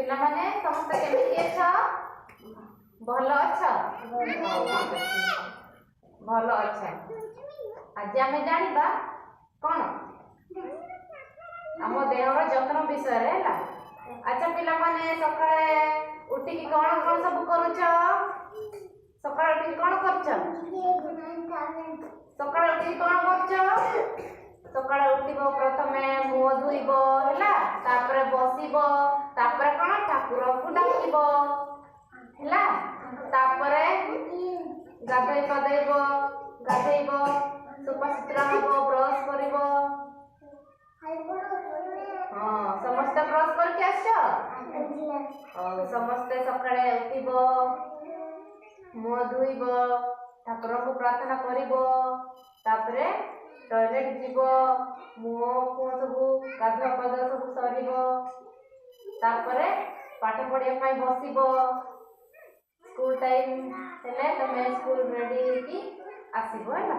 ପିଲାମାନେ ସମସ୍ତେ କେମିତି ଅଛ? ଭଲ ଅଛ? ଭଲ ଅଛ। ଆଜି ଆମେ ଜାଣିବା କ'ଣ ଆମ ଦେହର ଯତ୍ନ ବିଷୟରେ ହେଲା। ଆଚ୍ଛା ପିଲାମାନେ ସକାଳେ ଉଠିକି କ'ଣ କ'ଣ ସବୁ କରୁଛ? ସକାଳେ ଉଠିକି କ'ଣ କରୁଛ? ସକାଳେ ଉଠିକି କ'ଣ କରୁଛ? ସକାଳେ ଉଠିବ ପ୍ରଥମେ ମୁହଁ ଧୋଇବ ହେଲା, ତାପରେ ବସିବ, ତାପରେ କ'ଣ ଠାକୁରଙ୍କୁ ଡାକିବ ହେଲା, ତାପରେ ଗାଧେଇବ, ସଫାସୁତୁରା ହବ, ବ୍ରଶ କରିବ। ହଁ ସମସ୍ତେ ବ୍ରଶ କରିକି ଆସିଛ? ସମସ୍ତେ ସକାଳେ ଉଠିବ, ମୁହଁ ଧୋଇବ, ଠାକୁରଙ୍କୁ ପ୍ରାର୍ଥନା କରିବ, ତାପରେ ଟଏଲେଟ ଯିବ, ମୁହଁ ସବୁ ଗାଧୁଆ ପାଧୁଆ ସବୁ ସରିବ, ତାପରେ ପାଠ ପଢିବା ପାଇଁ ବସିବ। ସ୍କୁଲ ଟାଇମ୍ ହେଲେ ତମେ ସ୍କୁଲ ରେଡି ହେଇକି ଆସିବ ହେଲା।